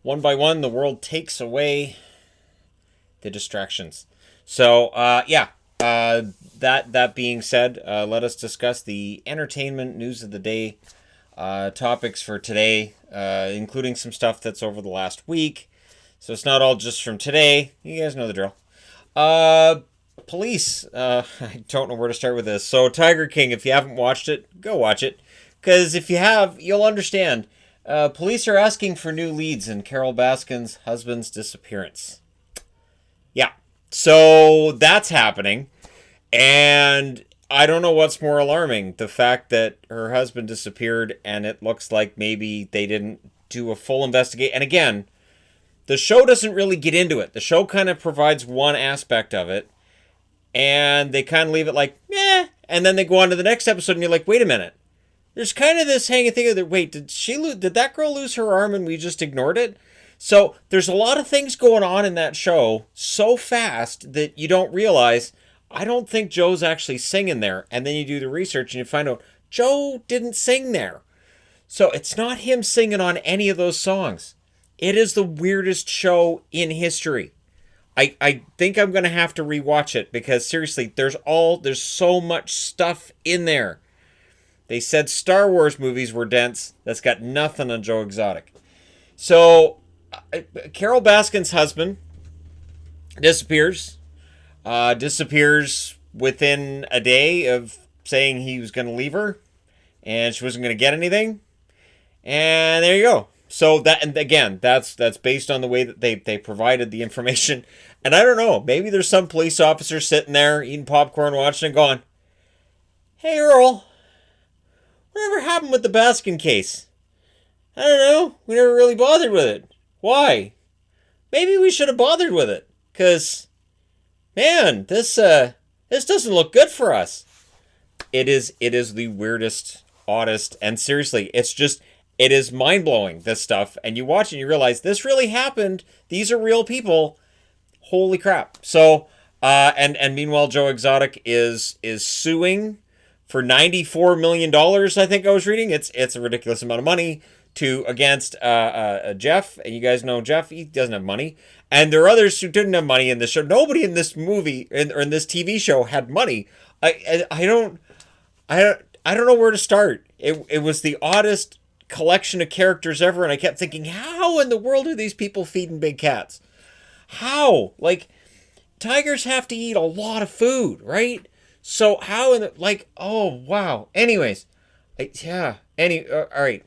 one by one, the world takes away the distractions. So, that being said, let us discuss the entertainment news of the day, topics for today, including some stuff that's over the last week. So it's not all just from today. You guys know the drill. Police. I don't know where to start with this. So Tiger King, if you haven't watched it, go watch it. Because if you have, you'll understand. Police are asking for new leads in Carol Baskin's husband's disappearance. Yeah. So that's happening. And I don't know what's more alarming. The fact that her husband disappeared and it looks like maybe they didn't do a full investigation. And again, the show doesn't really get into it. The show kind of provides one aspect of it. And they kind of leave it like, yeah. And then they go on to the next episode and you're like, wait a minute. There's kind of this hanging thing of that, wait, did that girl lose her arm and we just ignored it? So there's a lot of things going on in that show so fast that you don't realize, I don't think Joe's actually singing there. And then you do the research and you find out Joe didn't sing there. So it's not him singing on any of those songs. It is the weirdest show in history. I think I'm going to have to rewatch it because seriously, there's so much stuff in there. They said Star Wars movies were dense. That's got nothing on Joe Exotic. So Carol Baskin's husband disappears. Disappears within a day of saying he was going to leave her and she wasn't going to get anything. And there you go. So that, and again, that's based on the way that they provided the information. And I don't know, maybe there's some police officer sitting there eating popcorn, watching and going, hey Earl, whatever happened with the Baskin case? I don't know. We never really bothered with it. Why? Maybe we should have bothered with it. Because, man, this doesn't look good for us. It is the weirdest, oddest, and seriously, it is mind-blowing, this stuff. And you watch it and you realize, this really happened. These are real people. Holy crap. So, and meanwhile, Joe Exotic is suing for $94 million, I think I was reading. It's a ridiculous amount of money against Jeff. And you guys know Jeff, he doesn't have money. And there are others who didn't have money in this show. Nobody in this movie or in this TV show had money. I don't know where to start. It was the oddest collection of characters ever, and I kept thinking, how in the world are these people feeding big cats? How? Like, tigers have to eat a lot of food, right? So how in the, like, oh wow. Anyways, all right.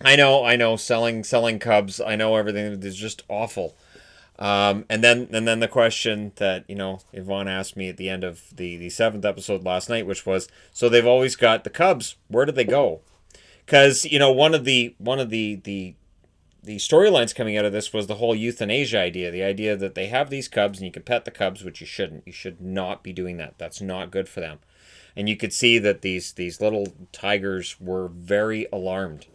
I know, selling cubs. I know everything is just awful. And then the question that, Yvonne asked me at the end of the 7th episode last night, which was, so they've always got the cubs. Where do they go? Because, one of the storylines coming out of this was the whole euthanasia idea. The idea that they have these cubs and you can pet the cubs, which you shouldn't. You should not be doing that. That's not good for them. And you could see that these little tigers were very alarmed.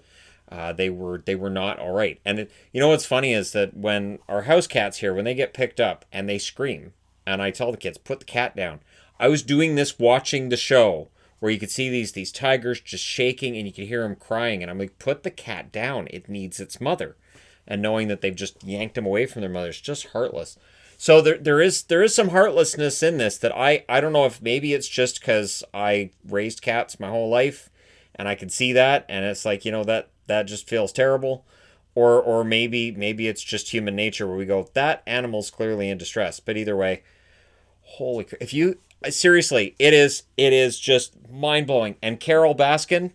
They were not all right. And what's funny is that when our house cats here, when they get picked up and they scream, and I tell the kids, put the cat down. I was doing this watching the show where you could see these tigers just shaking and you could hear them crying. And I'm like, put the cat down. It needs its mother. And knowing that they've just yanked them away from their mother is just heartless. So there is some heartlessness in this that I don't know if maybe it's just because I raised cats my whole life and I can see that. And it's like, that just feels terrible. Or maybe it's just human nature where we go, that animal's clearly in distress. But either way, holy crap. Seriously, it is just mind-blowing. And Carol Baskin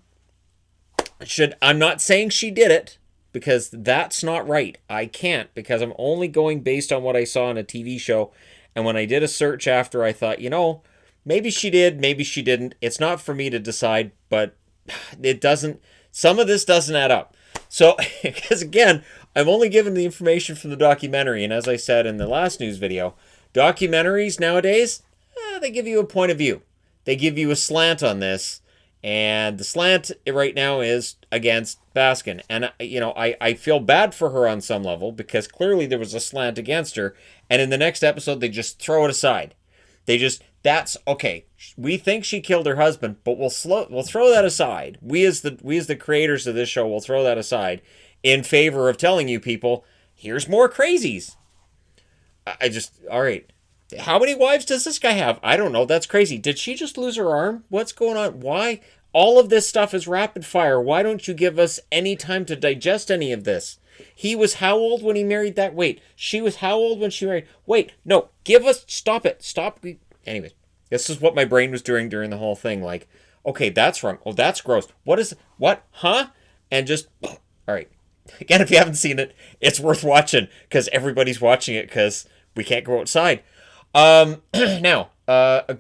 I'm not saying she did it, because that's not right. I can't, because I'm only going based on what I saw on a TV show. And when I did a search after, I thought, maybe she did, maybe she didn't. It's not for me to decide, but some of this doesn't add up. So, because again, I'm only given the information from the documentary. And as I said in the last news video, documentaries nowadays, they give you a point of view. They give you a slant on this. And the slant right now is against Baskin. And, I feel bad for her on some level because clearly there was a slant against her. And in the next episode, they just throw it aside. That's okay. We think she killed her husband, but we'll throw that aside. We as the creators of this show will throw that aside in favor of telling you people, here's more crazies. I just, all right. How many wives does this guy have? I don't know. That's crazy. Did she just lose her arm? What's going on? Why? All of this stuff is rapid fire. Why don't you give us any time to digest any of this? He was how old when he married that? Wait, she was how old when she married? Wait, no, give us, stop it. Stop. Anyways, this is what my brain was doing during the whole thing. Like, okay, that's wrong. Oh, that's gross. What is, what? Huh? And just, all right. Again, if you haven't seen it, it's worth watching because everybody's watching it because we can't go outside. Now,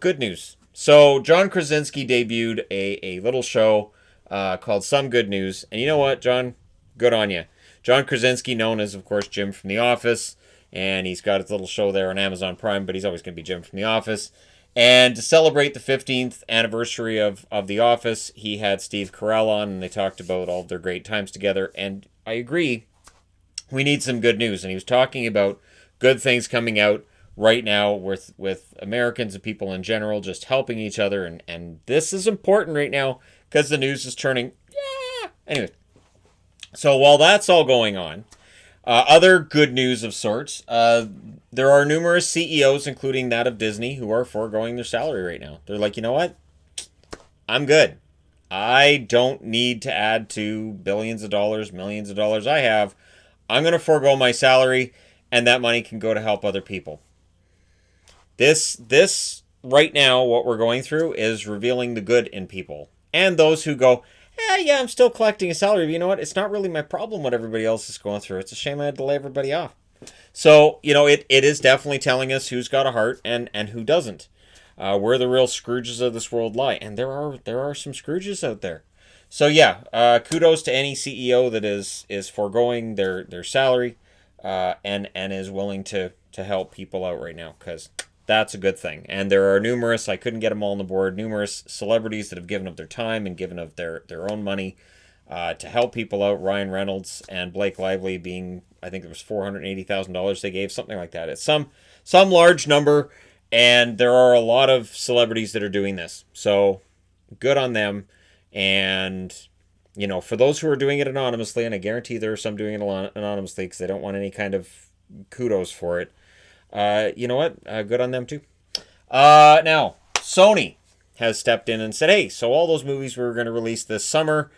good news. So John Krasinski debuted a little show called Some Good News. And you know what, John? Good on you. John Krasinski, known as, of course, Jim from The Office. And he's got his little show there on Amazon Prime, but he's always going to be Jim from The Office. And to celebrate the 15th anniversary of The Office, he had Steve Carell on, and they talked about all of their great times together. And I agree, we need some good news. And he was talking about good things coming out right now with Americans and people in general just helping each other. And this is important right now because the news is turning. Yeah. Anyway, so while that's all going on, other good news of sorts, there are numerous CEOs, including that of Disney, who are foregoing their salary right now. They're like, you know what? I'm good. I don't need to add to billions of dollars, millions of dollars I have. I'm going to forego my salary, and that money can go to help other people. This right now, what we're going through is revealing the good in people. And those who go, yeah, I'm still collecting a salary. But you know what? It's not really my problem what everybody else is going through. It's a shame I had to lay everybody off. So, it is definitely telling us who's got a heart and who doesn't. Where the real Scrooges of this world lie. And there are some Scrooges out there. So yeah, kudos to any CEO that is foregoing their salary and is willing to help people out right now, because that's a good thing. And there are numerous, I couldn't get them all on the board, numerous celebrities that have given up their time and given up their own money to help people out. Ryan Reynolds and Blake Lively being, I think it was $480,000 they gave, something like that. It's some large number, and there are a lot of celebrities that are doing this. So good on them. And, for those who are doing it anonymously, and I guarantee there are some doing it anonymously because they don't want any kind of kudos for it, you know what? Good on them too. Now, Sony has stepped in and said, hey, so all those movies we were going to release this summer,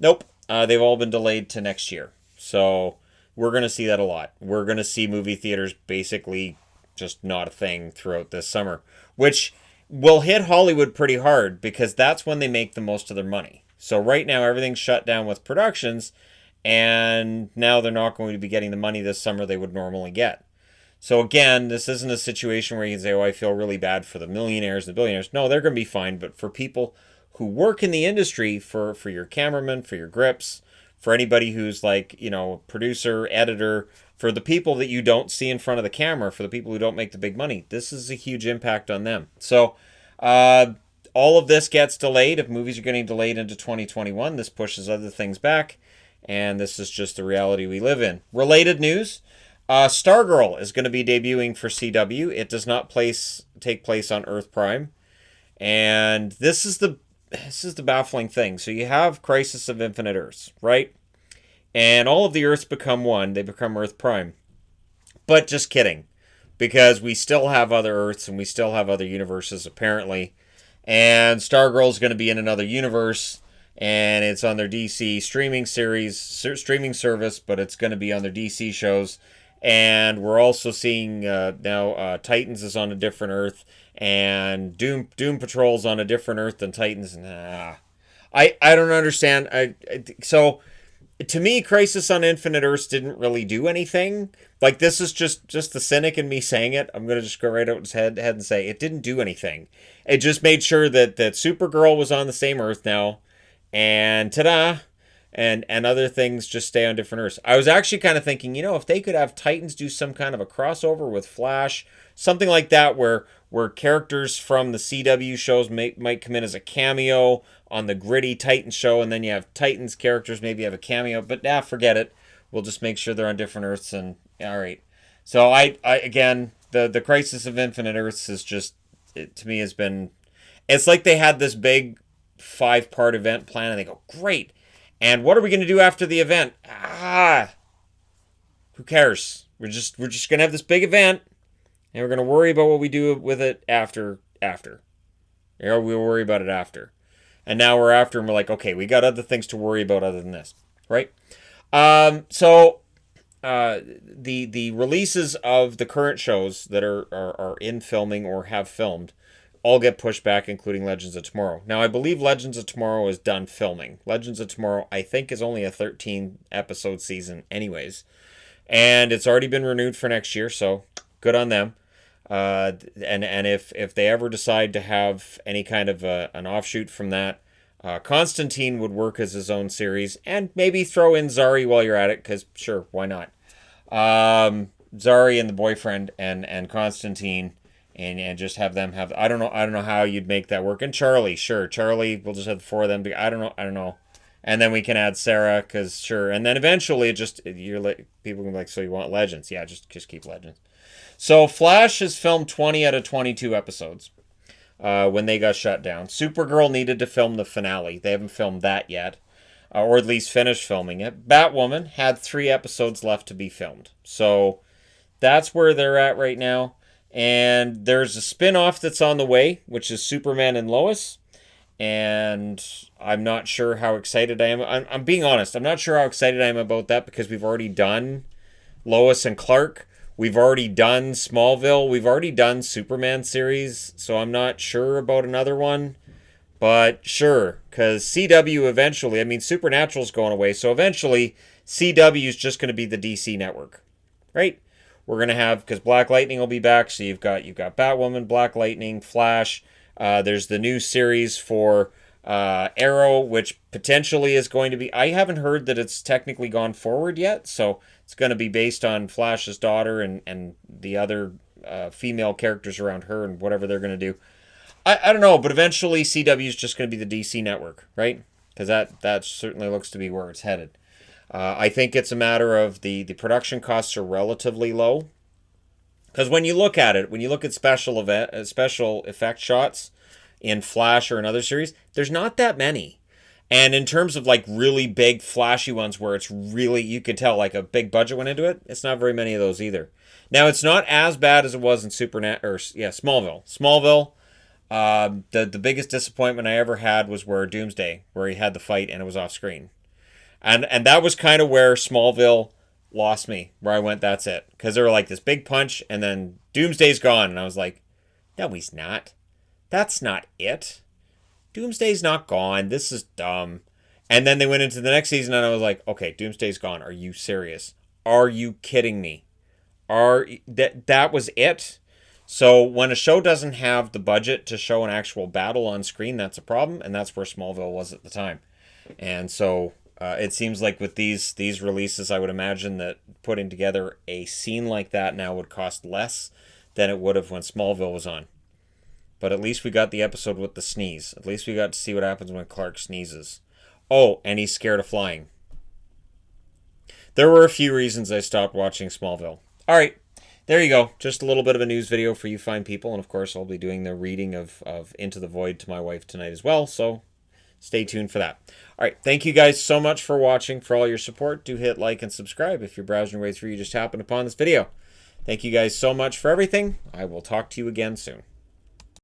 nope, they've all been delayed to next year. So we're going to see that a lot. We're going to see movie theaters basically just not a thing throughout this summer, which will hit Hollywood pretty hard because that's when they make the most of their money. So right now, everything's shut down with productions, and now they're not going to be getting the money this summer they would normally get. So again, this isn't a situation where you can say, oh, I feel really bad for the millionaires and the billionaires. No, they're going to be fine. But for people who work in the industry, for your cameraman, for your grips, for anybody who's like, producer, editor, for the people that you don't see in front of the camera, for the people who don't make the big money, this is a huge impact on them. So all of this gets delayed. If movies are getting delayed into 2021, this pushes other things back. And this is just the reality we live in. Related news. Stargirl is going to be debuting for CW. It does not take place on Earth Prime, and this is the baffling thing. So you have Crisis of Infinite Earths, right? And all of the Earths become one. They become Earth Prime. But just kidding, because we still have other Earths and we still have other universes apparently. And Stargirl is going to be in another universe, and it's on their DC streaming service, but it's going to be on their DC shows. And we're also seeing now Titans is on a different Earth, and Doom Patrol's on a different Earth than Titans. I don't understand. So to me, Crisis on Infinite Earths didn't really do anything. Like, this is just the cynic in me saying it. I'm gonna just go right out his head and say it didn't do anything. It just made sure that Supergirl was on the same Earth now, and ta-da. And other things just stay on different Earths. I was actually kind of thinking, if they could have Titans do some kind of a crossover with Flash, something like that, where characters from the CW shows might come in as a cameo on the gritty Titans show, and then you have Titans characters maybe have a cameo. But forget it. We'll just make sure they're on different Earths, and all right. So I again, the Crisis of Infinite Earths is just, to me, has been. It's like they had this big 5-part event plan, and they go, great. And what are we going to do after the event? Who cares? We're just going to have this big event, and we're going to worry about what we do with it after. We'll worry about it after. And now we're after, and we're like, okay, we got other things to worry about other than this, right? So the releases of the current shows that are in filming or have filmed all get pushed back, including Legends of Tomorrow. Now, I believe Legends of Tomorrow is done filming. Legends of Tomorrow, I think, is only a 13-episode season anyways. And it's already been renewed for next year, so good on them. And if they ever decide to have any kind of an offshoot from that, Constantine would work as his own series, and maybe throw in Zari while you're at it, because sure, why not? Zari and the boyfriend and Constantine, and just have them have. I don't know how you'd make that work. And Charlie, sure, Charlie, we'll just have the four of them. I don't know. And then we can add Sarah, because sure. And then eventually, you're like, people can be like, so you want Legends? Yeah, just keep Legends. So Flash has filmed 20 out of 22 episodes when they got shut down. Supergirl needed to film the finale. They haven't filmed that yet, or at least finished filming it. Batwoman had 3 episodes left to be filmed. So that's where they're at right now. And there's a spin-off that's on the way, which is Superman and Lois. And I'm not sure how excited I am. I'm being honest. I'm not sure how excited I am about that, because we've already done Lois and Clark. We've already done Smallville. We've already done Superman series. So I'm not sure about another one. But sure, because CW eventually, I mean, Supernatural's going away. So eventually, CW is just going to be the DC network, right? We're going to have, because Black Lightning will be back. So you've got Batwoman, Black Lightning, Flash. There's the new series for Arrow, which potentially is going to be... I haven't heard that it's technically gone forward yet, so it's going to be based on Flash's daughter and the other female characters around her and whatever they're going to do. I don't know, but eventually CW is just going to be the DC network, right? Because that certainly looks to be where it's headed. I think it's a matter of the production costs are relatively low. Because when you look at it, when you look at special effect shots in Flash or in other series, there's not that many. And in terms of like really big flashy ones where it's really, you could tell like a big budget went into it, it's not very many of those either. Now, it's not as bad as it was in Smallville. Smallville, the biggest disappointment I ever had was where Doomsday, where he had the fight and it was off screen. And that was kind of where Smallville lost me, where I went, that's it. Because they were like this big punch, and then Doomsday's gone. And I was like, no, he's not. That's not it. Doomsday's not gone. This is dumb. And then they went into the next season, and I was like, okay, Doomsday's gone. Are you serious? Are you kidding me? That was it? So when a show doesn't have the budget to show an actual battle on screen, that's a problem. And that's where Smallville was at the time. And so... it seems like with these releases, I would imagine that putting together a scene like that now would cost less than it would have when Smallville was on. But at least we got the episode with the sneeze. At least we got to see what happens when Clark sneezes. Oh, and he's scared of flying. There were a few reasons I stopped watching Smallville. All right, there you go. Just a little bit of a news video for you fine people. And of course, I'll be doing the reading of Into the Void to my wife tonight as well. So stay tuned for that. All right, thank you guys so much for watching, for all your support. Do hit like and subscribe if you're browsing your way through, you just happened upon this video. Thank you guys so much for everything. I will talk to you again soon.